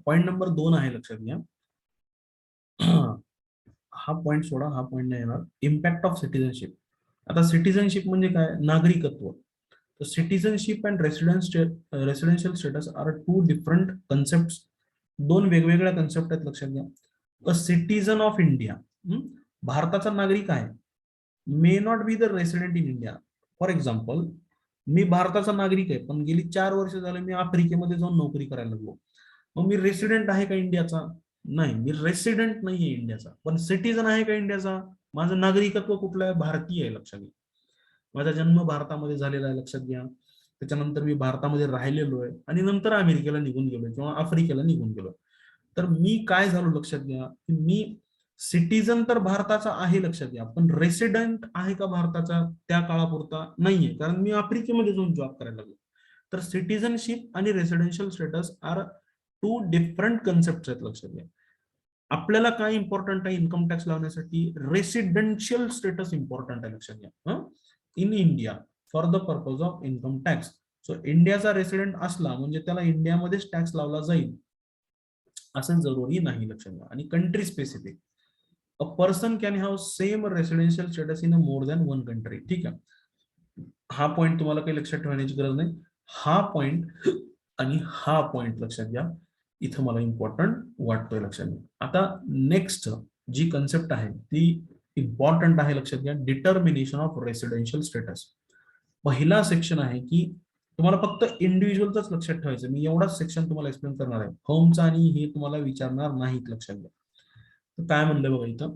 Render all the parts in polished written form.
Point number 2 आहे, लक्षात घ्या. हा पॉइंट सोडा, हा पॉइंट नाही येणार. Impact of citizenship. आता सिटिझनशिप म्हणजे काय? नागरिकत्व. तर citizenship and residential status are two different concept. दोन वेगवेगळ्या कन्सेप्ट आहेत, लक्षात घ्या. अ सिटीजन ऑफ इंडिया, भारताचा नागरिक आहे, may not be the resident in India. For example, मी भारताचा नागरिक आहे, पण गेली 4 वर्ष झाले मी आफ्रिकेमध्ये जाऊन नोकरी करायला लागलो. मग मी रेसिडेंट आहे का इंडियाचा? नाही, मी रेसिडेंट नाहीये इंडियाचा. पण सिटीजन आहे का इंडियाचा? माझं नागरिकत्व कुठलं आहे? भारतीय आहे, लक्षात घ्या. माझा जन्म भारतामध्ये झालेला आहे, लक्षात घ्या. त्याच्यानंतर मी भारतामध्ये राहिलेलो आहे आणि नंतर अमेरिकेला निघून गेलोय किंवा आफ्रिकेला निघून गेलो. तर मी काय झालो, लक्षात घ्या, की मी सिटीजन तर भारताचा आहे, लक्षात घ्या, पण रेसिडेंट आहे का भारताचा त्या काळापुरता? नाहीये, कारण मी आफ्रिकेमध्ये जाऊन जॉब करायला लागलो. तर सिटीजनशिप आणि residential status are two different concept आहेत, लक्षात घ्या. आपल्याला काय इम्पॉर्टंट आहे इन्कम टॅक्स लावण्यासाठी? रेसिडेन्शियल स्टेटस इम्पॉर्टंट आहे, लक्षात घ्या. In India for the purpose of income tax. So इंडियाचा रेसिडेंट असला म्हणजे त्याला इंडियामध्येच टॅक्स लावला जाईल असं जरुरी नाही, लक्षात घ्या. आणि country specific. A person can have same residential status in more than one country. ठीक आहे, हा पॉइंट तुम्हाला काही लक्षात ठेवण्याची गरज नाही. हा पॉइंट आणि हा पॉइंट लक्षात घ्या, इथं मला इम्पॉर्टंट वाटतोय, लक्षात घ्या. आता नेक्स्ट जी कन्सेप्ट आहे ती इम्पॉर्टंट आहे, लक्षात घ्या. Determination of residential status. पहिला सेक्शन आहे की तुम्हाला फक्त इंडिव्हिज्युअलच लक्षात ठेवायचं. मी एवढाच सेक्शन तुम्हाला एक्सप्लेन करणार आहे, फर्मचा आणि हे तुम्हाला विचारणार नाहीत, लक्षात घ्या. तर काय म्हणलं बघा इथं,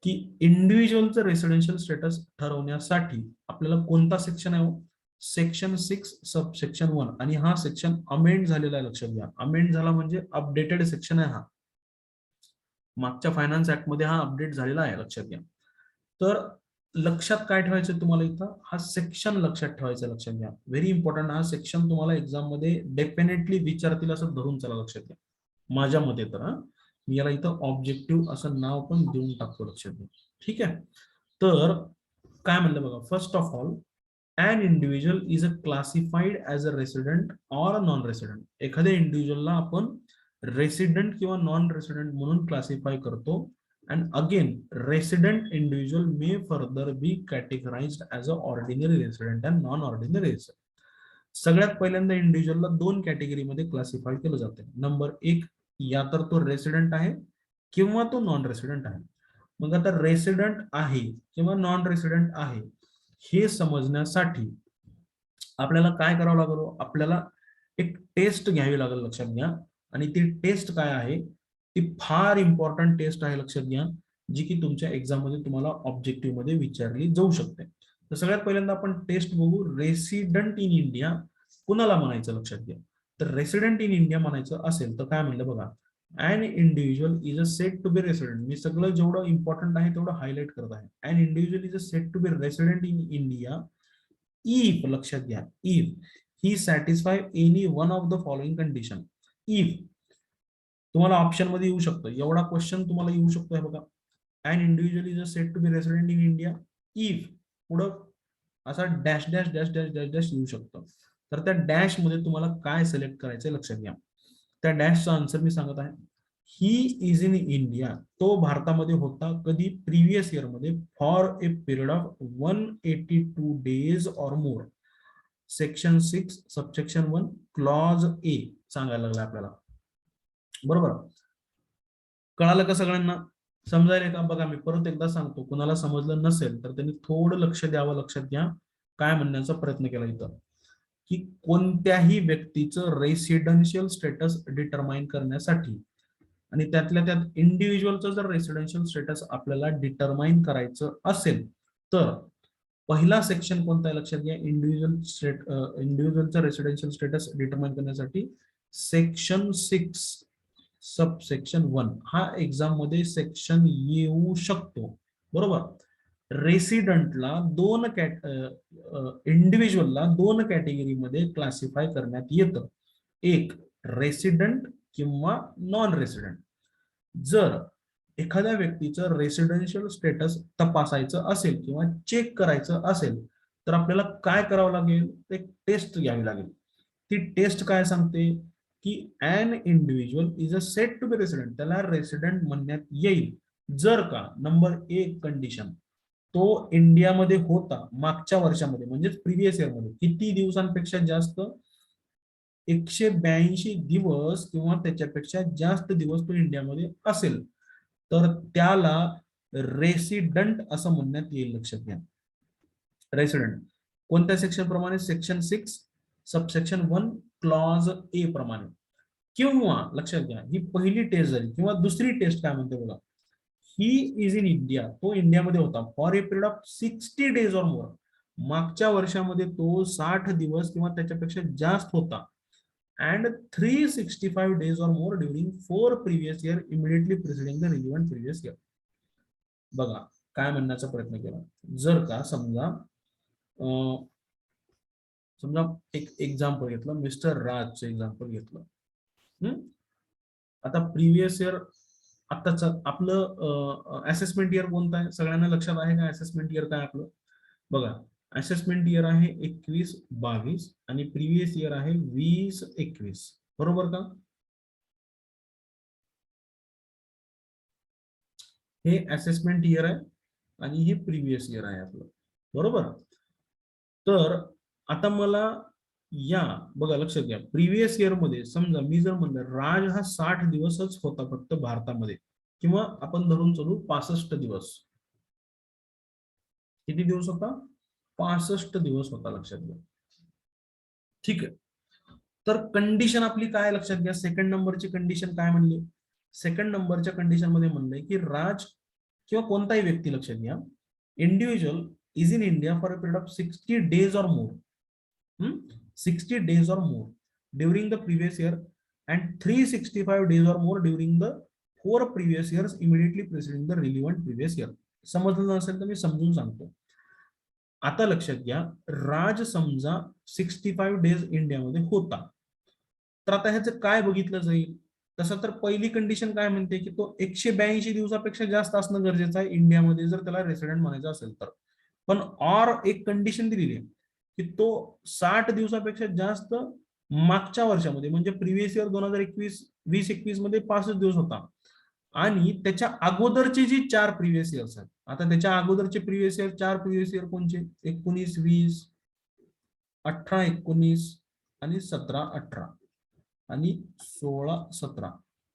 की इंडिव्हिज्युअलचं रेसिडेन्शियल स्टेटस ठरवण्यासाठी आपल्याला कोणता सेक्शन आहे? Section 6 sub section 1. आणि हा सेक्शन अमेंड झालेला आहे, लक्षात घ्या. अमेंड झाला म्हणजे अपडेटेड सेक्शन आहे हा. मागच्या फायनान्स ऍक्ट मध्ये हा अपडेट झालेला आहे, लक्षात घ्या. तर लक्षात काय ठेवायचं तुम्हाला इथं? हा सेक्शन लक्षात ठेवायचा, लक्षात घ्या. Very important. हा सेक्शन तुम्हाला एक्झाम मध्ये डेफिनेटली विचारतील, असं धरून चला, लक्षात घ्या. माझ्या मते तर मी याला इथं ऑब्जेक्टिव्ह असं नाव पण देऊन टाकतो, लक्षात घ्या. ठीक आहे. तर काय म्हणलं बघा, first of all, an individual is a classified as a resident or a non-resident. एखाद्या इंडिव्हिज्युअलला आपण रेसिडेंट किंवा नॉन रेसिडेंट म्हणून क्लासिफाय करतो. And again, resident individual may further be categorised as a ordinary resident and non ordinary resident. सगळ्यात पहिल्यांदा इंडिव्हिज्युअलला 2 कॅटेगरीमध्ये classify केलं जाते. नंबर 1, या तर तो रेसिडेंट आहे किंवा तो नॉन रेसिडेंट आहे. मग आता रेसिडेंट आहे किंवा नॉन रेसिडेंट आहे हे समजण्यासाठी आपल्याला काय करावं लागेल? आपल्याला एक टेस्ट घ्यावी लागेल, लक्षात घ्या. आणि ती टेस्ट काय आहे? ती फार इम्पॉर्टंट टेस्ट आहे, लक्षात घ्या, जी की तुमच्या एक्झाम मध्ये तुम्हाला ऑब्जेक्टिव्ह मध्ये विचारली जाऊ शकते. तर सगळ्यात पहिल्यांदा आपण टेस्ट बघू. रेसिडेंट इन इंडिया कुणाला म्हणायचं, लक्षात घ्या. तर रेसिडेंट इन इंडिया म्हणायचं असेल तर काय म्हणलं बघा, an individual is a said to be resident. मी सगळं जेवढं इम्पॉर्टंट आहे तेवढं हायलाइट करत आहे. an individual is a said to be resident in India if, लक्षात घ्या, if he satisfy any one of the following condition. if तुम्हाला option मध्ये येऊ शकतं, एवढा क्वेश्चन तुम्हाला येऊ शकतो. हे बघा, an individual is a said to be resident in India if पुढं असा dash dash dash dash dash dash येऊ शकतं. तर त्या डॅश मध्ये तुम्हाला काय सिलेक्ट करायचं, लक्षात घ्या. त्या डॅशचा आन्सर मी सांगत आहे. ही इज इन इंडिया, तो भारतामध्ये होता कधी? प्रिव्हियस इयर मध्ये, for a period of 182 days और मोर. सेक्शन 6 सबसेक्शन 1 क्लॉज ए सांगायला लागला आपल्याला. बरोबर, कळालं का सगळ्यांना? समजायला का? बघा, मी परत एकदा सांगतो, कुणाला समजलं नसेल तर त्यांनी थोडं लक्ष द्यावं. लक्षात घ्या काय म्हणण्याचा प्रयत्न केला इथं, की कोणत्याही व्यक्तीचं रेसिडेन्शियल स्टेटस डिटरमाइन करण्यासाठी आणि त्यातल्या त्यात इंडिव्हिज्युअलचं जर रेसिडेन्शियल स्टेटस आपल्याला डिटरमाइन करायचं असेल तर पहिला सेक्शन कोणता आहे, लक्षात घ्या. इंडिव्हिज्युअलचं रेसिडेन्शियल स्टेटस डिटरमाइन करण्यासाठी सेक्शन 6 सब सेक्शन 1 हा एक्झाम मध्ये सेक्शन येऊ शकतो. बरोबर. रेसिडेंटला इंडिव्हिज्युअलला 2 कॅटेगरीमध्ये क्लासिफाय करण्यात येतं. एक, रेसिडेंट किंवा नॉन रेसिडेंट. जर एखाद्या व्यक्तीचं रेसिडेन्शियल स्टेटस तपासायचं असेल किंवा चेक करायचं असेल तर आपल्याला काय करावं लागेल? एक टेस्ट घ्यावी लागेल. ती टेस्ट काय सांगते की an individual is a said to be resident, त्याला रेसिडेंट म्हणण्यात येईल जर का नंबर 1 कंडिशन तो इंडियामध्ये होता मागच्या वर्षामध्ये म्हणजेच प्रिव्हियस इयर मध्ये किती दिवसांपेक्षा जास्त 182 दिवस किंवा त्याच्यापेक्षा जास्त दिवस तो इंडियामध्ये असेल तर त्याला रेसिडेंट असं म्हणण्यात येईल. लक्षात घ्या रेसिडेंट कोणत्या सेक्शन प्रमाणे, सेक्शन 6 सबसेक्शन 1 क्लॉज ए प्रमाणे. किंवा लक्षात घ्या ही पहिली टेस्ट झाली किंवा दुसरी टेस्ट काय म्हणते बघा, ही इज इन इंडिया, तो इंडियामध्ये होता for a period of 60 days or more, मागच्या वर्षामध्ये तो 60 दिवस किंवा त्याच्यापेक्षा जास्त होता and 365 days or more during 4 previous year immediately preceding the relevant previous year. बघा काय म्हणण्याचा प्रयत्न केला, जर का समजा समजा एक एक्झाम्पल घेतलं, मिस्टर राजचं एक्झाम्पल घेतलं. आता प्रिव्हियस इयर आताच आपलं असेसमेंट इयर कोणतं आहे सगळ्यांना लक्षात आहे का? असेसमेंट इयर काय आपलं बघा, असेसमेंट इयर आहे 21-22 आणि प्रिव्हियस इयर आहे 20-21, बरोबर का? हे असेसमेंट इयर आहे आणि हे प्रिव्हियस इयर आहे आपलं, बरोबर. तर आता मला या बघा लक्षात घ्या प्रिव्हियस इयर मध्ये समजा मी जर म्हणलं राज हा 60 दिवसच होता फक्त भारतामध्ये, किंवा आपण धरून चालू 65 दिवस, किती दिवस होता? 65 दिवस होता, लक्षात घ्या. ठीक आहे, तर कंडिशन आपली काय लक्षात घ्या, सेकंड नंबरची कंडिशन काय म्हणली, सेकंड नंबरच्या कंडिशन मध्ये म्हणलंय की राज किंवा कोणताही व्यक्ती, लक्षात घ्या, individual is in India for a period of 60 days or more, 60 days or more during the previous year and 365 days or more during the 4 previous years immediately preceding the relevant previous year. समजलं नसेल तर मी समजून सांगतो. आता लक्षात घ्या राज समजा 65 days इंडियामध्ये होता, तर आता ह्याचं काय बघितलं जाईल, तसं तर पहिली कंडिशन काय म्हणते की तो 182 दिवसापेक्षा जास्त असणं गरजेचं आहे इंडियामध्ये जर त्याला रेसिडेंट म्हणायचं असेल तर. पण ऑर एक कंडिशन दिलेली आहे की तो 60 दिवसापेक्षा जास्त मागच्या वर्षामध्ये म्हणजे प्रिव्हियस इयर 2021 मध्ये 65 दिवस होता आणि त्याच्या अगोदरचे जे 4 प्रिव्हियस इयर्स आहेत, आता त्याच्या अगोदरचे प्रिव्हियस इयर 4 प्रिव्हियस इयर कोणचे, 19-20, 18-19 आणि 17-18 आणि 16-17.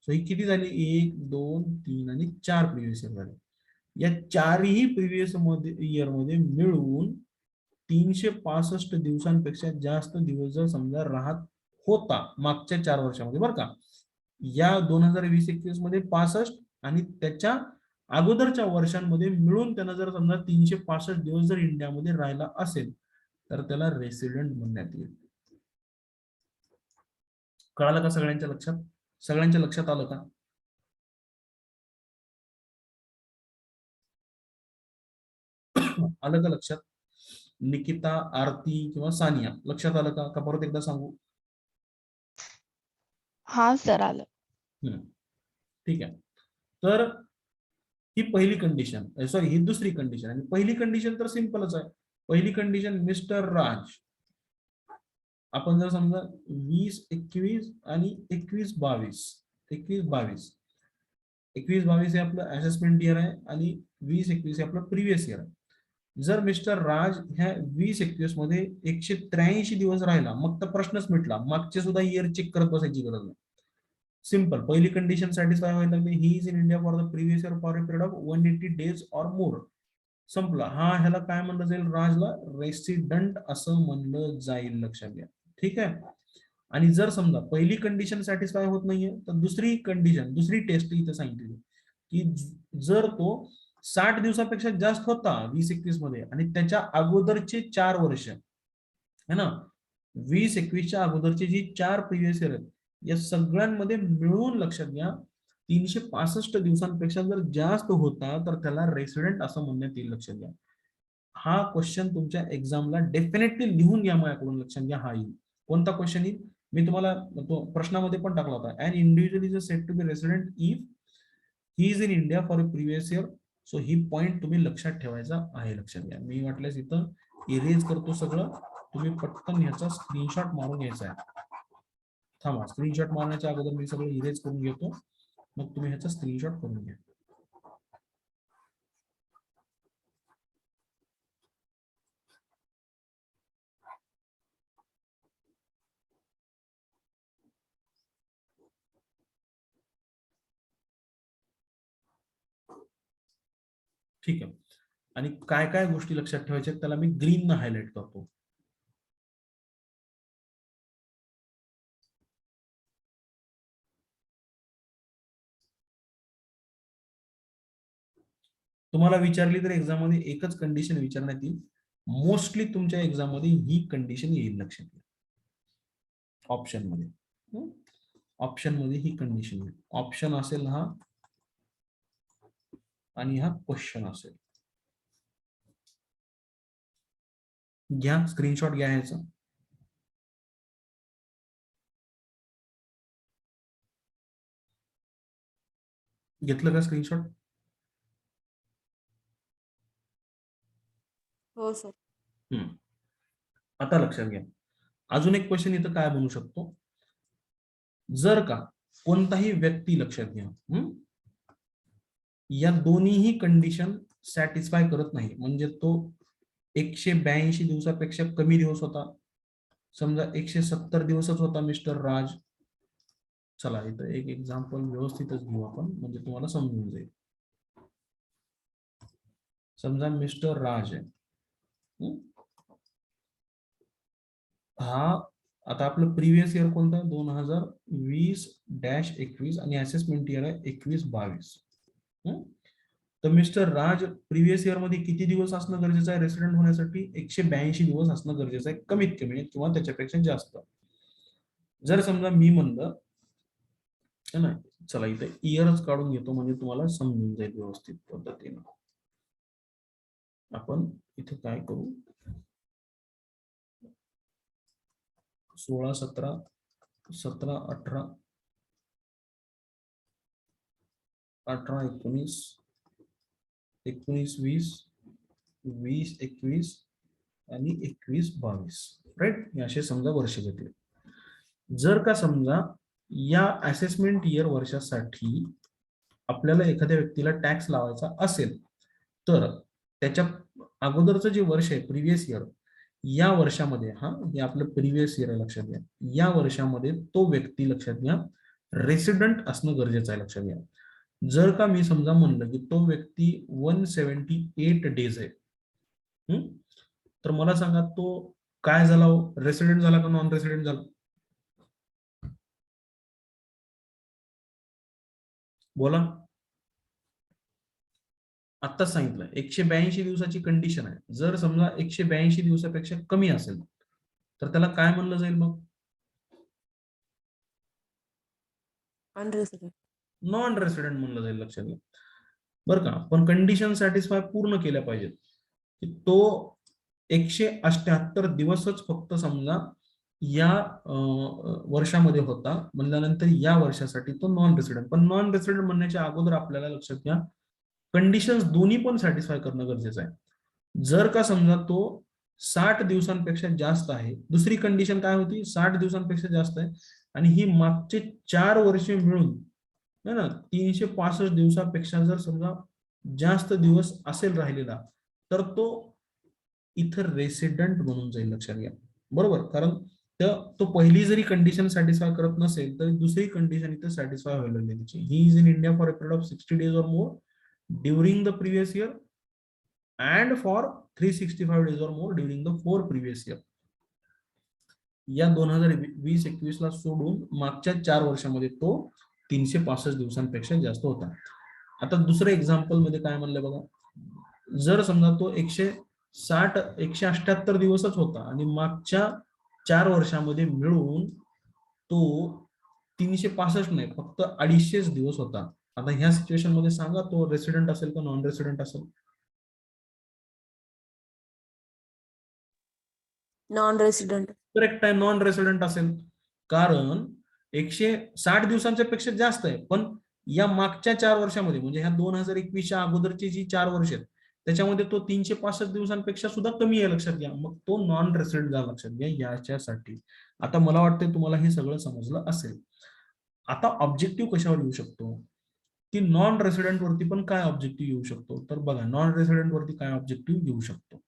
सो ही किती झाली, 1, 2, 3 आणि 4 प्रिव्हियस इयर झाले. या चारही प्रिव्हियस इयर मध्ये मिळून 365 दिवसांपेक्षा जास्त दिवस जर समजा राहत होता मागच्या 4 वर्षामध्ये, बरं का, या 2020-21 मध्ये 65 आणि त्याच्या अगोदरच्या वर्षांमध्ये मिळून त्यांना जर समजा 365 दिवस जर इंडियामध्ये राहिला असेल तर त्याला रेसिडेंट म्हणण्यात येईल. कळालं का सगळ्यांच्या लक्षात? सगळ्यांच्या लक्षात आलं का? आलं का लक्षात? निकिता, आरती किंवा सानिया लक्षात आलं का? का परत एकदा सांगू? हा सर आलं. ठीक आहे, तर ही पहिली कंडिशन, सॉरी ही दुसरी कंडिशन. आणि पहिली कंडिशन तर सिंपलच आहे. पहिली कंडिशन मिस्टर राज, आपण जर समजा 20-21 आणि 21-22, 21-22 हे आपलं असेसमेंट इयर आहे आणि 20-21 हे आपलं प्रिव्हियस इयर आहे. जर मिस्टर राज ह्या 20-21 मध्ये 183 दिवस राहिला मग तर प्रश्नच मिटला, मागचे सुद्धा इयर चेक करत बसायची गरज नाही. सिंपल, पहिली कंडिशन सॅटिस्फाय व्हायला लागली, ही is in India for the previous year for a period of 180 days or more, संपला. हा ह्याला काय म्हणलं जाईल, राजला रेसिडेंट असं म्हणलं जाईल, लक्षात घ्या. ठीक आहे. आणि जर समजा पहिली कंडिशन सॅटिस्फाय होत नाहीये तर दुसरी कंडिशन, दुसरी टेस्ट इथे सांगितली की जर तो 60 दिवसापेक्षा जास्त होता 20-21 मध्ये आणि त्याच्या अगोदरचे 4 वर्ष है ना, 20-21च्या अगोदरचे जी 4 प्रिव्हियस इयर आहेत या सगळ्यांमध्ये मिळून लक्षात घ्या 365 दिवसांपेक्षा जर जास्त होता तर त्याला रेसिडेंट असं म्हणण्यात येईल, लक्षात घ्या. हा क्वेश्चन तुमच्या एक्झामला डेफिनेटली लिहून घ्या माझ्याकडून, लक्षात घ्या. हा येईल. कोणता क्वेश्चन येईल मी तुम्हाला तो प्रश्नामध्ये पण टाकला होता. An individual is said to be resident if he is in India for a previous year. So ही पॉइंट तुम्ही लक्षात ठेवायचा आहे, लक्षात घ्या. मी वाटल्यास इथं इरेज करतो सगळं, तुम्ही पटकन ह्याचा स्क्रीनशॉट मारून घ्यायचा आहे. थांबा, स्क्रीनशॉट मारण्याच्या अगोदर मी सगळं इरेज करून घेतो, मग तुम्ही ह्याचा स्क्रीनशॉट करून घ्या. ठीक आहे. आणि काय काय गोष्टी लक्षात ठेवायच्या त्याला मी ग्रीन न हायलाइट करतो. तुम्हाला विचारली तर एक्झाम मध्ये एकच कंडिशन विचारण्यात येईल. मोस्टली तुमच्या एक्झाम मध्ये ही कंडिशन येईल लक्षात घ्या. ऑप्शन मध्ये, ऑप्शन मध्ये ही कंडिशन येईल. ऑप्शन असेल हा आणि हा क्वेश्चन असेल. घ्या स्क्रीनशॉट घ्या ह्याचा. घेतलं का स्क्रीनशॉट? हो सर. आता लक्षात घ्या, अजून एक क्वेश्चन इथं काय बनू शकतो, जर का कोणताही व्यक्ती लक्षात घ्या या दोन्हीही कंडिशन सॅटिस्फाय करत नाही, म्हणजे तो 182 दिवसापेक्षा कमी दिवस होता, समजा 170 दिवसच होता मिस्टर राज. चला इथं एक एक्झाम्पल व्यवस्थितच घेऊ आपण, म्हणजे तुम्हाला समजून जाईल. समजा मिस्टर राज आहे, हा आता आपलं प्रिव्हियस इयर कोणतं आहे, 2020-21 आणि असेसमेंट इयर आहे 21-22. तर मिस्टर राज प्रिव्हियस इयर मध्ये किती दिवस असणं गरजेचं आहे रेसिडेंट होण्यासाठी? 182 दिवस असणं गरजेचं आहे कमीत कमी, किंवा त्याच्यापेक्षा जास्त. जर समजा मी म्हणलं ना, चला इथे इयरच काढून घेतो म्हणजे तुम्हाला समजून जाईल व्यवस्थित पद्धतीने. आपण इथे काय करू, 16, 17, 17, 18, 18, 19, 19, 20, 20, 21 आणि 21-22, राईट. हे असे समजा वर्ष घेतले. जर का समजा या असेसमेंट इयर वर्षासाठी आपल्याला एखाद्या व्यक्तीला टॅक्स लावायचा असेल, तर त्याच्या अगोदरचं जे वर्ष आहे प्रिव्हियस इयर, या वर्षामध्ये, हा हे आपलं प्रिव्हियस इयर लक्षात घ्या, या वर्षामध्ये तो व्यक्ती लक्षात घ्या रेसिडेंट असणं गरजेचं आहे, लक्षात घ्या. जर का मी समजा म्हणलं की तो व्यक्ती 178 डेज आहे, तर मला सांगा तो काय झाला, रेसिडेंट झाला का नॉन रेसिडेंट झाला? बोला. आत्ताच सांगितलं 182 दिवसाची कंडिशन आहे. जर समजा 182 दिवसापेक्षा कमी असेल तर त्याला काय म्हणलं जाईल मग? अनरेसिडेंट. नॉन रेसिडेंट म्हणलं जाईल, लक्षात घ्या बरं का. पण कंडिशन सॅटिस्फाय पूर्ण केल्या पाहिजेत की तो 178 दिवसच फक्त समजा या वर्षामध्ये होता, म्हणल्यानंतर या वर्षासाठी तो नॉन रेसिडेंट. पण नॉन रेसिडेंट म्हणण्याच्या अगोदर आपल्याला लक्षात घ्या कंडिशन्स दोन्ही पण सॅटिस्फाय करणं गरजेचं आहे. जर का समजा तो 60 दिवसांपेक्षा जास्त आहे, दुसरी कंडिशन काय होती, 60 दिवसांपेक्षा जास्त आहे आणि ही मागचे 4 वर्षे मिळून ना 365 दिवसापेक्षा जर समजा जास्त दिवस असेल राहिलेला, तर तो इथं रेसिडेंट म्हणून जाईल, लक्षात घ्या. बरोबर, कारण तो पहिली जरी कंडिशन सॅटिस्फाय करत नसेल तरी दुसरी कंडिशन इथे सॅटिस्फाय व्हायला त्याची. He is in India for a period of 60 days or more during the previous year and for 365 days or more during the 4 previous year. या 2020-21 ला सोडून मागच्या 4 वर्षामध्ये तो 365 दिवसांपेक्षा जास्त होता. आता दुसरं एक्झाम्पल मध्ये काय म्हणलं बघा, जर समजा तो 178 दिवसच होता आणि मागच्या 4 वर्षामध्ये मिळून तो 365 नाही फक्त 250 दिवस होता. आता ह्या सिच्युएशन मध्ये सांगा तो रेसिडेंट असेल का नॉन रेसिडेंट असेल? Non resident. करेक्ट आहे, नॉन रेसिडेंट असेल. कारण 160 दिवसांच्या पेक्षा जास्त आहे, पण या मागच्या 4 वर्षामध्ये म्हणजे ह्या 2021च्या अगोदरची जी 4 वर्ष आहेत त्याच्यामध्ये तो 365 दिवसांपेक्षा सुद्धा कमी आहे, लक्षात घ्या. मग तो नॉन रेसिडेंट झाला, लक्षात घ्या याच्यासाठी. आता मला वाटतं तुम्हाला हे सगळं समजलं असेल. आता ऑब्जेक्टिव्ह कशावर येऊ शकतो, की नॉन रेसिडेंट वरती पण काय ऑब्जेक्टिव्ह येऊ शकतो. तर बघा, नॉन रेसिडेंट वरती काय ऑब्जेक्टिव्ह येऊ शकतो.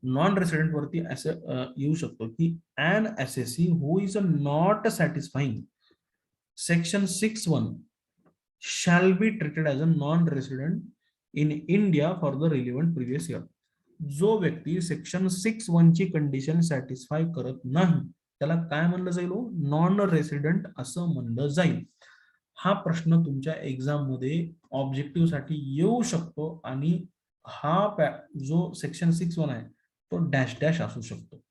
नॉन रेसिडेंट वरती असं येऊ शकतो की an assessee who is not satisfying section 6(1) shall be treated as a non-resident in India for the relevant previous year. जो व्यक्ती सेक्शन 6(1) ची कंडिशन सॅटिस्फाय करत नाही त्याला काय म्हणलं जाईल, नॉन रेसिडेंट असं म्हणलं जाईल. हा प्रश्न तुमच्या एक्झाम मध्ये ऑब्जेक्टिव्ह साठी येऊ शकतो आणि हा जो सेक्शन 6(1) आहे तो डॅश डॅश असू शकतो.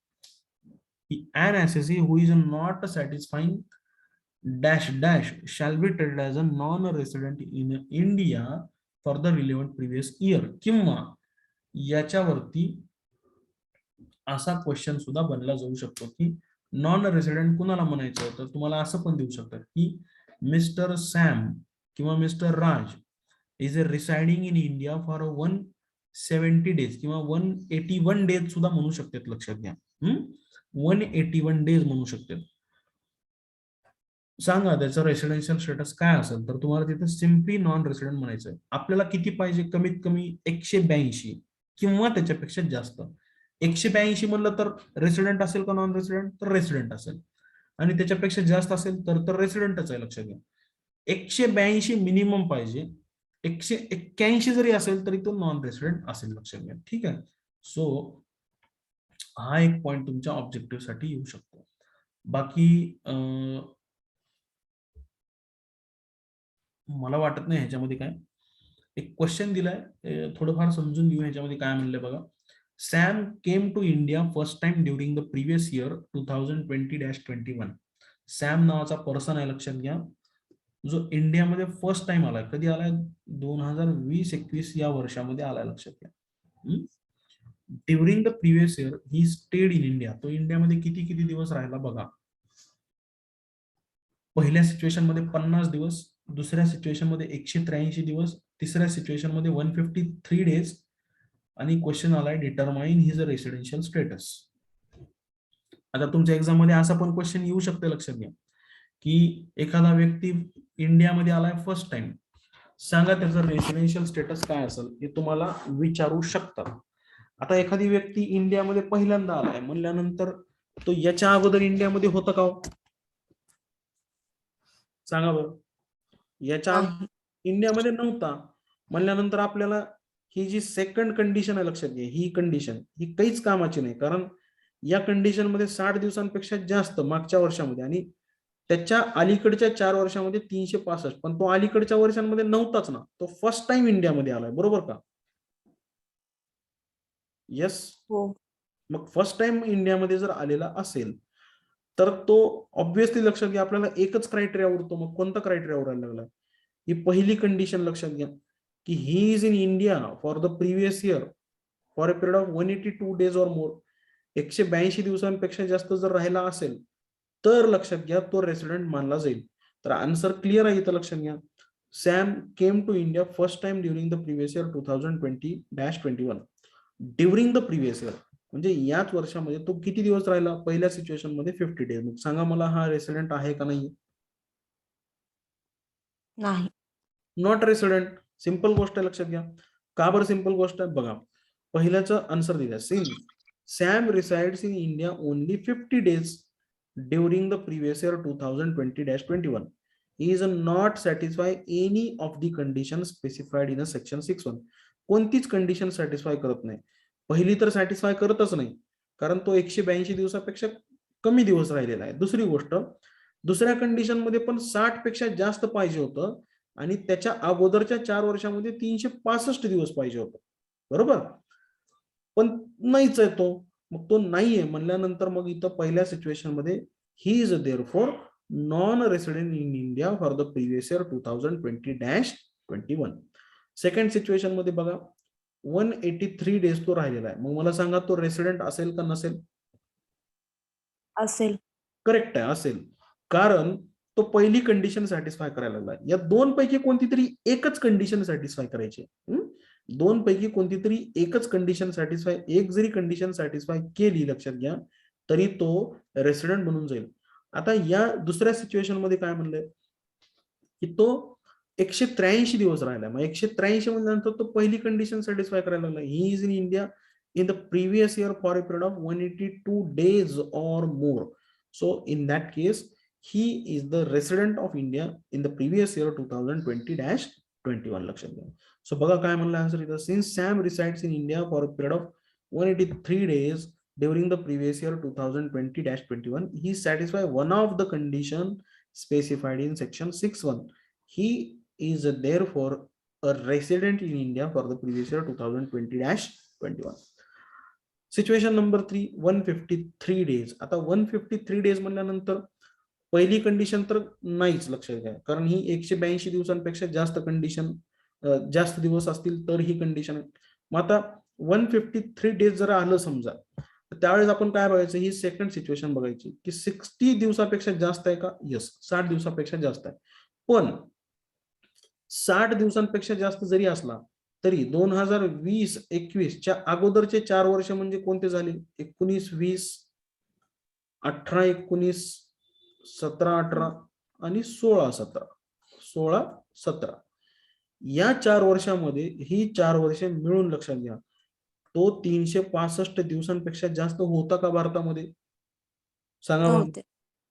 an assessee who is not satisfying dash dash shall be treated as a non-resident in India for the relevant previous year. किंवा याच्यावरती असा क्वेश्चन सुद्धा बनला जाऊ शकतो की नॉन रेसिडेंट कुणाला म्हणायचं, तर तुम्हाला असं पण देऊ शकतात की मिस्टर सॅम किंवा mister Raj is a residing in India for 170 days किंवा 181 डेज सुद्धा म्हणू शकतात, लक्षात घ्या. 181 डेज म्हणू शकतात. सांगा त्याचं रेसिडेन्शियल स्टेटस काय असेल, तर तुम्हाला तिथे सिम्पली नॉन रेसिडेंट म्हणायचं. आपल्याला किती पाहिजे, कमीत कमी 182 किंवा त्याच्यापेक्षा जास्त. 182 म्हणलं तर रेसिडेंट असेल का नॉन रेसिडेंट, तर रेसिडेंट असेल. आणि त्याच्यापेक्षा जास्त असेल तर रेसिडेंटच आहे, लक्षात घ्या. 182 मिनिमम पाहिजे. 181 जरी असेल तरी तो नॉन रेसिडेंट असेल, लक्षात घ्या. ठीक आहे. सो हा एक पॉइंट तुमच्या ऑब्जेक्टिव्ह साठी येऊ शकतो. बाकी मला वाटत नाही ह्याच्यामध्ये काय. एक क्वेश्चन दिलाय, थोडंफार समजून घेऊ ह्याच्यामध्ये काय म्हणलंय बघा. Sam came to India first time during the previous year 2020-21. Sam नावाचा पर्सन आहे, लक्षात घ्या, जो इंडियामध्ये फर्स्ट टाइम आलाय. कधी आलाय, 2020-21 या वर्षामध्ये आलाय, लक्षात घ्या. During the previous year he stayed in India. तो इंडियामध्ये किती किती दिवस राहिला बघा. पहिल्या सिच्युएशन मध्ये 50 दिवस, दुसऱ्या सिच्युएशन मध्ये 183 दिवस, तिसऱ्या सिच्युएशन मध्ये 153 डेज. आणि क्वेश्चन आलाय डिटरमाइन हिज रेसिडेन्शियल स्टेटस. आता तुमच्या एक्झाम मध्ये असा पण क्वेश्चन येऊ शकते, लक्षात घ्या, की एखादा व्यक्ती इंडियामध्ये आलाय फर्स्ट टाइम, सांगा त्याचं रेसिडेन्शियल स्टेटस काय असेल, हे तुम्हाला विचारू शकतात. आता एखादी व्यक्ती इंडियामध्ये पहिल्यांदा आलाय म्हणल्यानंतर तो याच्या अगोदर इंडियामध्ये होता का, सांगा बरं. याच्या इंडियामध्ये नव्हता म्हणल्यानंतर आपल्याला ही जी सेकंड कंडिशन आहे, लक्षात घ्या, ही कंडिशन ही काहीच कामाची नाही. कारण या कंडिशन मध्ये 60 दिवसांपेक्षा जास्त मागच्या वर्षामध्ये आणि त्याच्या अलीकडच्या 4 वर्षामध्ये 365, पण तो अलीकडच्या वर्षांमध्ये नव्हताच ना, तो फर्स्ट टाइम इंडियामध्ये आलाय, बरोबर का. येस. मग फर्स्ट टाइम इंडियामध्ये जर आलेला असेल तर तो ऑब्व्हियसली, लक्षात घ्या, आपल्याला एकच क्रायटेरिया उरतो. मग कोणता क्रायटेरिया उरायला लागला, ही पहिली कंडिशन लक्षात घ्या, की ही is in India for the previous year for a period of 182 days or more. 182 दिवसांपेक्षा जास्त जर राहिला असेल तर लक्षात घ्या तो रेसिडेंट मानला जाईल. तर आन्सर क्लिअर आहे इथं, लक्षात घ्या. Sam came to India first time during the previous year 2020-21. During the previous year म्हणजे याच वर्षामध्ये तो किती दिवस राहिला, पहिल्या सिच्युएशन मध्ये 50 डेज. मग सांगा मला हा रेसिडेंट आहे का नाही. Not resident. सिंपल गोष्ट आहे, लक्षात घ्या. का बरं सिंपल गोष्ट आहे बघा. पहिल्याचं आन्सर दिलं, since Sam resides in India only 50 days during the previous year 2020-21. he is not satisfy any of the conditions specified in a section 6(1). कोणतीच कंडिशन सॅटिस्फाय करत नाही. पहिली तर सॅटिस्फाय करतच नाही, कारण तो 182 दिवसापेक्षा कमी दिवस राहिलेला आहे. दुसरी गोष्ट, दुसऱ्या कंडिशन मध्ये पण 60 पेक्षा जास्त पाहिजे होतं आणि त्याच्या अगोदरच्या 4 वर्षामध्ये 365 दिवस पाहिजे होतं, बरोबर. पण नाहीच आहे तो. मग तो नाहीये म्हणल्यानंतर मग इथं पहिल्या सिच्युएशन मध्ये he is therefore non resident in India for the previous year 2020-21. Second situation मध्ये बघा 183 डेज तो राहिलेला आहे. मग मला सांगा तो रेसिडेंट असेल का नसेल. असेल. करेक्ट आहे, असेल. कारण तो पहिली कंडिशन सॅटिस्फाय करायला लागला. या दोन पैकी कोणती तरी एकच कंडिशन सॅटिस्फाय करायची. दोन पैकी कोणती तरी एकच कंडिशन सॅटिस्फाय, एक जरी कंडिशन सॅटिस्फाय केली लक्षात घ्या तरी तो रेसिडेंट बनून जाईल. आता या दुसऱ्या सिच्युएशन मध्ये काय म्हणलंय की तो 183 दिवस राहिला. मग 183 म्हणल्यानंतर तो पहिली कंडिशन सॅटिस्फाय करायला लागला. ही is in India in the previous year for a period of 182 days or more. So in that case, he is the resident of India in the previous year 2020-21 लक्षात घ्या. So बघा काय म्हणलं answer इथं, since Sam resides in India for a period of 183 days during the previous year 2020-21, he satisfy one of the condition specified in section 6.1. He is therefore a resident in India for the previous year 2020-21. Situation number 3, 153 days. आता 153 days म्हणल्यानंतर पहिली condition तर नाहीच लक्षात घ्या, कारण ही 182 दिवसांपेक्षा जास्त कंडिशन, जास्त दिवस असतील तर ही कंडिशन. मग आता 153 डेज जर आलं समजा, त्यावेळेस आपण काय बघायचं, ही सेकंड सिच्युएशन बघायची की 60 दिवसापेक्षा जास्त आहे का. यस, 60 दिवसापेक्षा जास्त आहे. पण 60 दिवसांपेक्षा जास्त जरी असला तरी 2020-21च्या अगोदरचे 4 वर्ष म्हणजे कोणते झाले, 19-20, 18-19, 17-18 आणि 16-17. 16-17 या 4 वर्षामध्ये ही 4 वर्ष मिळून लक्षात घ्या तो 365 दिवसांपेक्षा जास्त होता का भारतामध्ये, सांगा मला.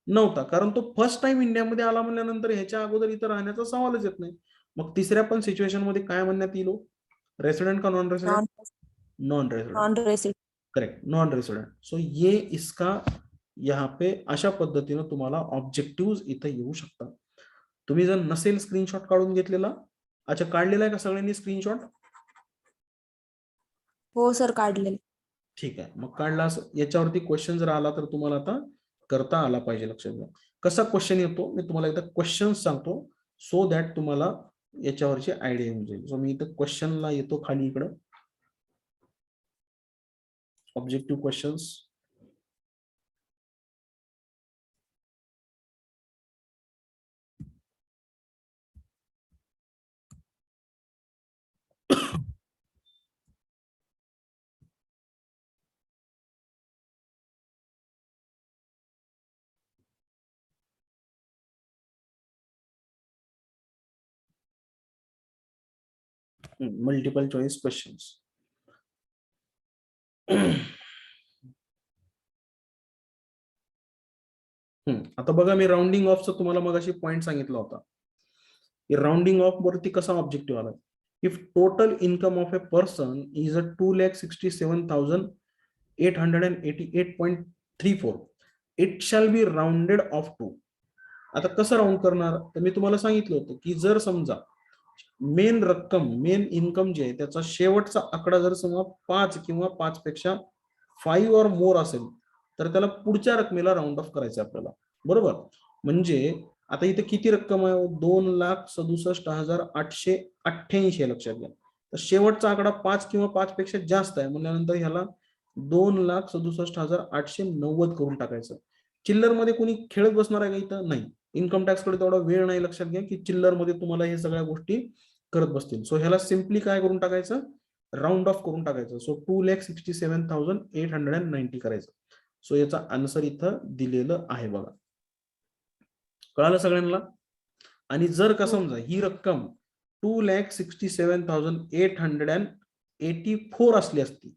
नव्हता, कारण तो फर्स्ट टाइम इंडियामध्ये आला म्हणल्यानंतर ह्याच्या अगोदर इथं राहण्याचा सवालच येत नाही. मग तिसऱ्या पण सिच्युएशन मध्ये काय म्हणण्यात येईल, रेसिडेंट का non resident. Non resident, correct, non resident. So ये इसका यहाँ पे अशा पद्धतीने तुम्हाला ऑब्जेक्टिव्ह इथं येऊ शकतात. तुम्ही जर नसेल स्क्रीनशॉट काढून घेतलेला, अच्छा काढलेला आहे का सगळ्यांनी स्क्रीनशॉट. हो सर काढलेले. ठीक आहे, मग काढला. याच्यावरती क्वेश्चन जर आला तर तुम्हाला आता करता आला पाहिजे. लक्षात घ्या कसा क्वेश्चन येतो, मी तुम्हाला एकदा क्वेश्चन सांगतो सो दॅट तुम्हाला याच्यावरची आयडिया येऊन जाईल. सो मी इथं क्वेश्चनला येतो खाली इकडं, objective questions. Multiple choice questions. आता बघा, मी राउंडिंग ऑफचा तुम्हाला मगाशी पॉइंट सांगितला होता की राउंडिंग ऑफ वरती कसा ऑब्जेक्टिव्ह आला. If total income of a person is a 2,67,888.34 it shall be rounded off to. आता कसं राऊंड करणार, तर मी तुम्हाला सांगितलं होतं की जर समजा मेन रक्कम, मेन इन्कम जे आहे त्याचा शेवटचा आकडा जर समजा 5 किंवा 5 पेक्षा 5 और मोर असेल तर त्याला पुढच्या रकमेला राऊंड ऑफ करायचं आपल्याला, बरोबर. म्हणजे आता इथे किती रक्कम आहे, 2,67,888 लक्षात घ्या. तर शेवटचा आकडा 5 किंवा 5 पेक्षा जास्त आहे म्हणल्यानंतर ह्याला 2,67,890 करून टाकायचं. चिल्लर मध्ये कोणी खेळत बसणार आहे का इथं, नाही. इन्कम टॅक्स कडे तेवढा वेळ नाही, लक्षात घ्या की चिल्लर मध्ये तुम्हाला हे सगळ्या गोष्टी करत बसतील. सो ह्याला सिम्पली काय करून टाकायचं, राऊंड ऑफ करून टाकायचं. सो 2,67,890 करायचं. सो याचा आन्सर इथं दिलेलं आहे बघा, कळालं सगळ्यांना. आणि जर का समजा ही रक्कम 2,67,884 असली असती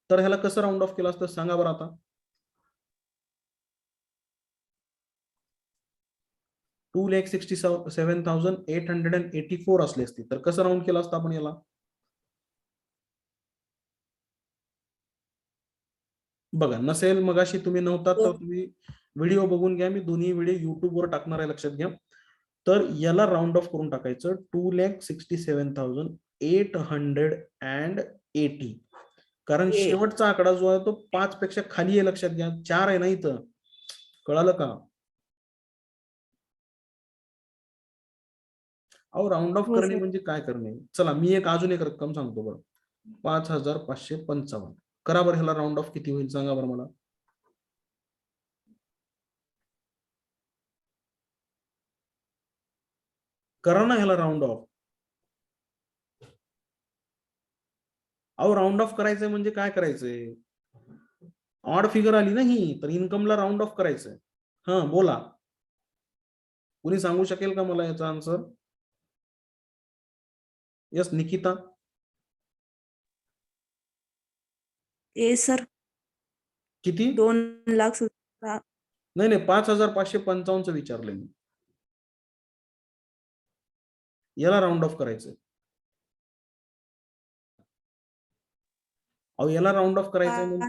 तर ह्याला कसं राऊंड ऑफ केलं असतं सांगा बरं. आता 2,67,884 असली असती तर कसं राऊंड केलं असतं आपण याला. बघा, नसेल मगाशी तुम्ही नव्हता तर तुम्ही व्हिडिओ बघून घ्या, मी दोन्ही व्हिडिओ युट्यूबवर टाकणार आहे, लक्षात घ्या. तर याला राऊंड ऑफ करून टाकायचं 2,67,880, कारण शेवटचा आकडा जो आहे तो 5 पेक्षा खाली आहे, लक्षात घ्या. 4 आहे ना इथं, कळालं का. अहो राऊंड ऑफ करणे म्हणजे काय करणे. चला मी अजून एक रक्कम सांगतो बरं, 5,555. करा बरं, ह्याला राऊंड ऑफ किती होईल सांगा बरं मला. करा ना ह्याला राऊंड ऑफ. अहो राऊंड ऑफ करायचंय म्हणजे काय करायचंय, ऑड फिगर आली ना ही, तर इन्कमला राऊंड ऑफ करायचंय. हा बोला, कुणी सांगू शकेल का मला याचा आन्सर? यस निकिता. ए सर किती? 2,17,000. नाही नाही, 5,555 विचारलंय मी. याला राऊंड ऑफ करायचंय. अहो याला राऊंड ऑफ करायचंय म्हणजे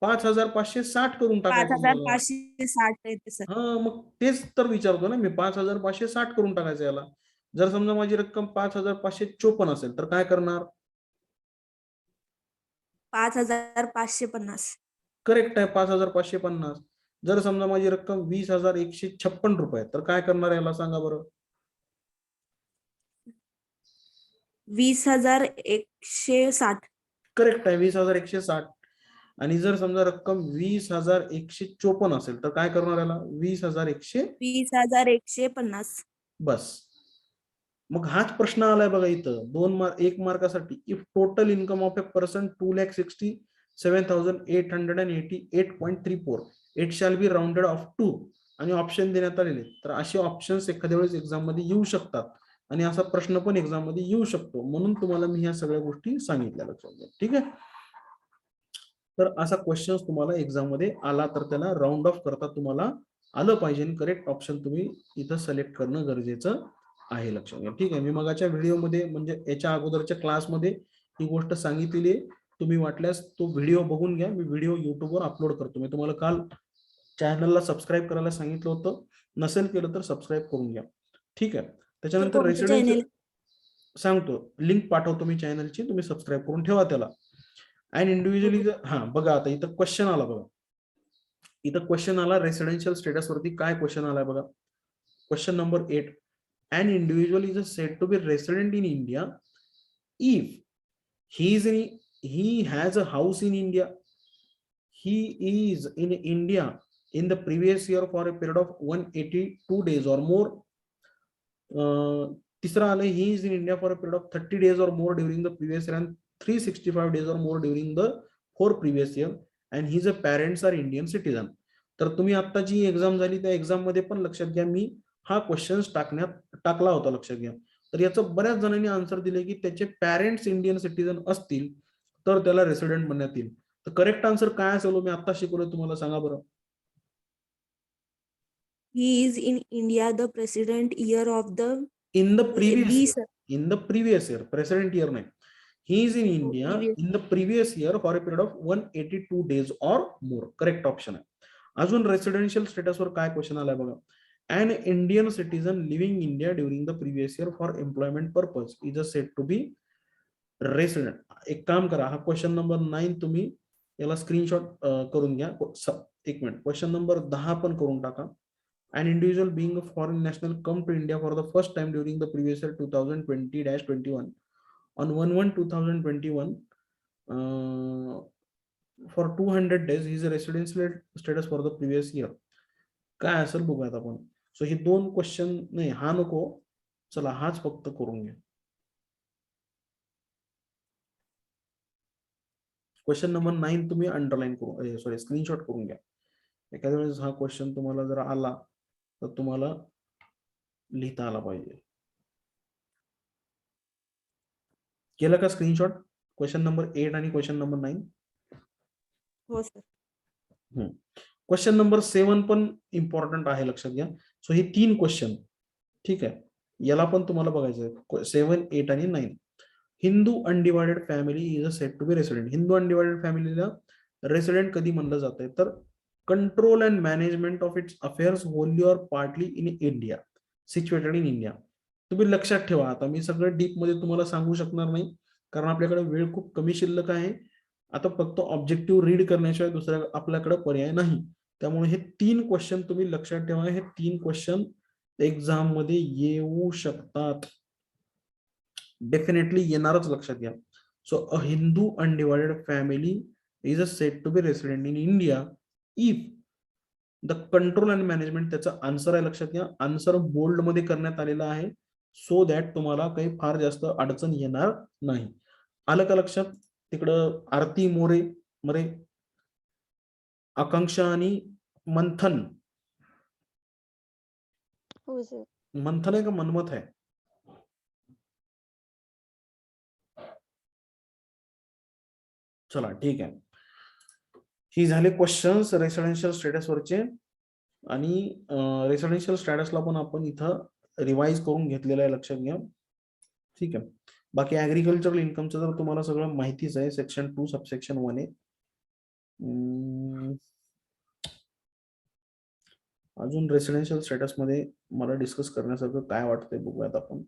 5,560 करून टाकायचं मला. 5,560 येते सर. हा मग तेच तर विचारतो ना मी, 5,560 करून टाकायचं याला. जर समजा माझी रक्कम 5,554 असेल तर काय करणार? 5,550. करेक्ट आहे, 5,550. जर समजा माझी रक्कम 20,156 रुपये तर काय करणार याला सांगा बरं? 20,160. करेक्ट आहे, 20,160. आणि जर समजा रक्कम 20,154 असेल तर काय करणार याला? 20,100. 20,150. बस. मग हाच प्रश्न आलाय बघा इथं 1 मार्कासाठी. If total income of a person 2,67,888.34 it shall be rounded off 2 आणि ऑप्शन देण्यात आलेले. तर असे ऑप्शन्स एखाद्या वेळेस एक्झाम मध्ये येऊ शकतात आणि असा प्रश्न पण एक्झाम मध्ये येऊ शकतो, म्हणून तुम्हाला मी ह्या सगळ्या गोष्टी सांगितल्या लक्षात घ्या. ठीक आहे, तर असा क्वेश्चन तुम्हाला एक्झाम मध्ये आला तर त्याला राऊंड ऑफ करता तुम्हाला आलं पाहिजे. करेक्ट ऑप्शन तुम्ही इथं सिलेक्ट करणं गरजेचं आहे, लक्षात घ्या. ठीक आहे, मी मगाच्या व्हिडिओमध्ये म्हणजे याच्या अगोदरच्या क्लासमध्ये ही गोष्ट सांगितलेली आहे. तुम्ही वाटल्यास तो व्हिडिओ बघून घ्या. मी व्हिडिओ युट्यूबवर अपलोड करतो. मी तुम्हाला काल चॅनलला सबस्क्राईब करायला सांगितलं होतं, नसेल केलं तर सबस्क्राईब करून घ्या. ठीक आहे, सर त्याच्यानंतर कोणतं रेसिडेन्शियल चॅनेल? सांगतो, लिंक पाठवतो मी चॅनलची, तुम्ही सबस्क्राईब करून ठेवा त्याला. अँड इंडिव्हिज्युअली हा बघा आता इथं क्वेश्चन आला बघा, इथं क्वेश्चन आला रेसिडेन्शियल स्टेटस वरती. काय क्वेश्चन आलाय बघा, question number 8. An individual is said to be resident in India if he has a house in India, he is in India in the previous year for a period of 182 days or more. तिसरा आले, he is in India for a period of 30 days or more during the previous year and 365 days or more during the 4 previous year and his parents are Indian citizen. तर तुम्ही आता जी exam झाली त्या exam मध्ये पण लक्षात घ्या मी हा क्वेश्चन टाकला होता, लक्षात घ्या. तर याचं बऱ्याच जणांनी आन्सर दिले की त्याचे पॅरेंट्स इंडियन सिटीजन असतील तर त्याला रेसिडेंट म्हणण्यात येईल. तर करेक्ट आन्सर काय असेल मी आता शिकवलं तुम्हाला, सांगा बरं. He is in India the president year of the in the previous B year, sir. in the previous year, present year नाही. He is in India previous. in the previous year for a period of 182 days or more. Correct option आहे. अजून residential status वर काय question आलाय बघा. An Indian citizen living in India during the previous year for employment purpose is said to be resident. एक काम करा, हा क्वेश्चन नंबर 9 तुम्ही याला स्क्रीनशॉट करून घ्या. एक मिनिट, क्वेश्चन नंबर 10 पण करून टाका. An individual being a foreign national come to India for the first time during the previous year 2020-21 on 1/1/2021 for 200 days his residential status for the previous year. काय असेल बघूयात आपण. सो हे दोन question नाही, हा नको, चला हाच फक्त करून घ्या. क्वेश्चन नंबर 9 तुम्ही अंडरलाईन करून सॉरी स्क्रीनशॉट करून घ्या. एखाद्या वेळेस हा क्वेश्चन तुम्हाला जर आला तर तुम्हाला लिहिता आला पाहिजे. केलं का स्क्रीनशॉट क्वेश्चन नंबर 8 आणि क्वेश्चन नंबर 9? हो सर. क्वेश्चन नंबर 7 पण इम्पॉर्टंट आहे, लक्षात घ्या. सो हे 3 क्वेश्चन, ठीक आहे, याला पण तुम्हाला बघायचं आहे. 7, 8 आणि 9. Hindu undivided family is said to be resident. Hindu undivided फॅमिलीला रेसिडेंट कधी म्हणलं जातंय तर control and management of its affairs wholly or partly in India, situated in India. तुम्ही लक्षात ठेवा, आता मी सगळं डीप मध्ये तुम्हाला सांगू शकणार नाही कारण आपल्याकडे वेळ खूप कमी शिल्लक आहे. आता फक्त ऑब्जेक्टिव्ह रीड करण्याशिवाय दुसऱ्या आपल्याकडे पर्याय नाही. त्यामुळे हे 3 क्वेश्चन तुम्ही लक्षात ठेवा. हे 3 क्वेश्चन एक्झाम मध्ये येऊ शकतात, डेफिनेटली येणारच, लक्षात घ्या. So a Hindu undivided family is said to be resident in India if the control and management, त्याचा आन्सर आहे, लक्षात घ्या. आन्सर बोल्ड मध्ये करण्यात आलेला आहे सो दॅट तुम्हाला काही फार जास्त अडचण येणार नाही. आलं का लक्षात? तिकडं आरती मोरे मरे, आकांक्षा आणि मंथन. हो सर. मंथन आहे का मनमथ आहे? चला ठीक आहे. ही झाले क्वेश्चन्स रेसिडेन्शियल स्टेटस वरचे. आणि रेसिडेन्शियल स्टेटसला पण आपण इथं रिवाइज करून घेतलेलं आहे, लक्षात घ्या. ठीक आहे. बाकी ऍग्रिकल्चरल इन्कमचं तर तुम्हाला सगळं माहितीच आहे, सेक्शन 2 सबसेक्शन 1 आहे. अजून रेसिडेन्शियल स्टेटस मध्ये मला डिस्कस करण्यासारखं काय वाटतंय बघूयात आपण.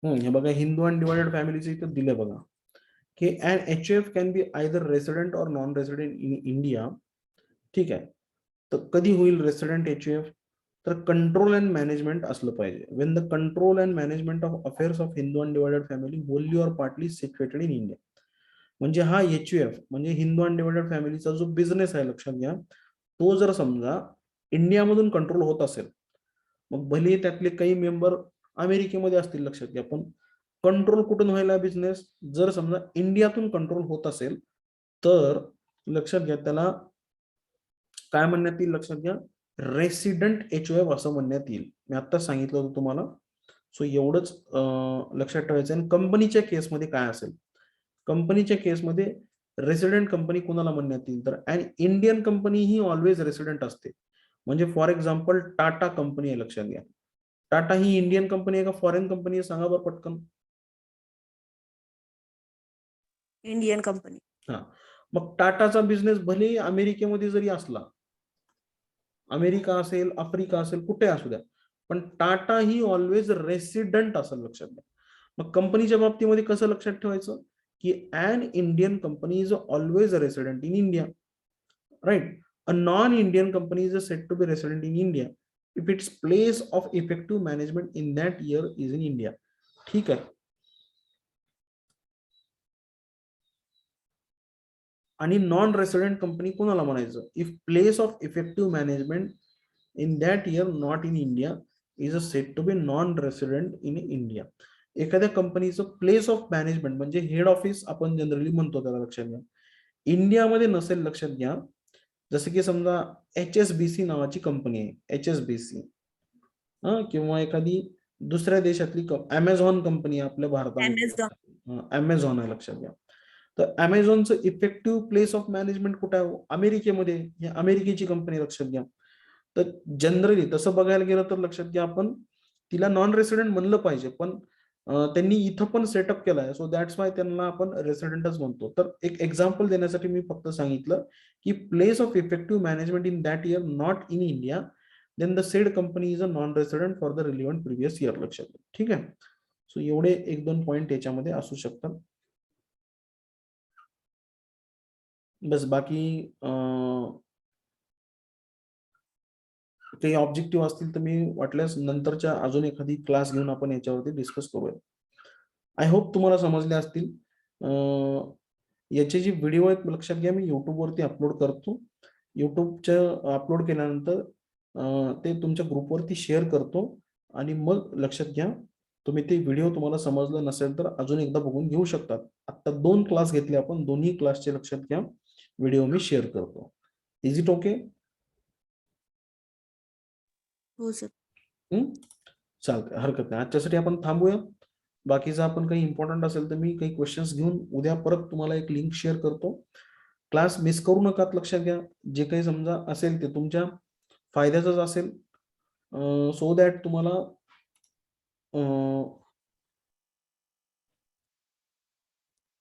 हे बघा, हिंदू अनडिवाइडेड फॅमिलीचे इथं दिले बघा की and HUF can be either resident और नॉन रेसिडेंट इन इंडिया. ठीक आहे. तर कधी होईल रेसिडेंट HUF? तर कंट्रोल अँड मॅनेजमेंट असलं पाहिजे. Wien the control and management of affairs of Hindu undivided family Holy और पार्टली सिच्युएटेड इन इंडिया. म्हणजे हा HUF म्हणजे हिंदू अनडिवाइडेड फॅमिलीचा जो बिझनेस आहे, लक्षात घ्या, तो जर समजा इंडियामधून कंट्रोल होत असेल, मग भले त्यातले काही मेंबर अमेरिकेमध्ये असतील, लक्षात घ्या, पण कंट्रोल कुठून व्हायला बिझनेस? जर समजा इंडियातून कंट्रोल होत असेल तर लक्षात घ्या त्याला काय म्हणण्यात येईल, लक्षात घ्या, रेसिडेंट HUF असं म्हणण्यात येईल. मी आता सांगितलं होतं तुम्हाला. सो एवढंच लक्षात ठेवायचं. आणि कंपनीच्या केसमध्ये काय असेल? कंपनीच्या केसमध्ये रेसिडेंट कंपनी कोणाला म्हणण्यात येईल? तर and Indian company he always resident असते. म्हणजे फॉर एक्झाम्पल टाटा कंपनी आहे, लक्षात घ्या. टाटा ही इंडियन कंपनी आहे का फॉरेन कंपनी आहे? सांगा बरं पटकन. Indian company. हा, मग टाटाचा बिझनेस भले अमेरिकेमध्ये जरी असला, अमेरिका असेल, आफ्रिका असेल, कुठे असू द्या, पण टाटा ही ऑलवेज रेसिडेंट असेल, लक्षात घ्या. मग कंपनीच्या बाबतीमध्ये कसं लक्षात ठेवायचं की an Indian company is always resident in India, right. A non Indian company is said to be resident in India if its place of effective management in that year is in India. ठीक आहे. आणि non resident company कोणाला म्हणायचं? If place of effective management in that year not in India is a said to be non resident in India. एखाद्या कंपनीचं place of management म्हणजे head office आपण generally म्हणतो त्याला, लक्षात घ्या, इंडियामध्ये नसेल, लक्षात घ्या. जसं की समजा HSBC नावाची कंपनी आहे, HSBC, किंवा एखादी दुसऱ्या देशातली अमेझॉन कंपनी आपल्या Amazon. भारतामध्ये अमेझॉन आहे, लक्षात घ्या. तर अमेझॉनचं इफेक्टिव्ह प्लेस ऑफ मॅनेजमेंट कुठे आहे? अमेरिकेमध्ये. ही अमेरिकेची कंपनी, लक्षात घ्या. तर जनरली तसं बघायला गेलं तर लक्षात घ्या, आपण तिला नॉन रेसिडेंट म्हणलं पाहिजे, पण त्यांनी इथं पण सेटअप केलाय, सो दॅट्स वाय त्यांना आपण रेसिडेंटच म्हणतो. तर एक एक्झाम्पल देण्यासाठी मी फक्त सांगितलं की place of effective management in that year not in India, then the said company is a non resident for the relevant previous year, लक्षात घ्या. ठीक आहे. सो एवढे 1-2 पॉईंट याच्यामध्ये असू शकतात. बस. बाकी काही ऑब्जेक्टिव्ह असतील तर मी वाटल्यास नंतरच्या अजून एखादी क्लास घेऊन आपण याच्यावरती डिस्कस करूया. आय होप तुम्हाला समजले असतील. याचे जे व्हिडिओ आहेत, लक्षात घ्या, मी युट्यूबवरती अपलोड करतो. युट्यूबच्या अपलोड केल्यानंतर ते तुमच्या ग्रुपवरती शेअर करतो. आणि मग लक्षात घ्या, तुम्ही ते व्हिडिओ तुम्हाला समजलं नसेल तर अजून एकदा बघून घेऊ शकतात. आता 2 क्लास घेतले आपण, दोन्ही क्लासचे लक्षात घ्या व्हिडिओ मी शेअर करतो. Is it okay? हो सर. चालतंय, हरकत नाही. आजच्यासाठी आपण थांबूया. बाकीचं आपण काही इम्पॉर्टंट असेल तर मी काही क्वेश्चन्स घेऊन उद्या परत तुम्हाला एक लिंक शेअर करतो. क्लास मिस करू नका, लक्षात घ्या. जे काही समजा असेल ते तुमच्या फायद्याचंच असेल, सो दॅट तुम्हाला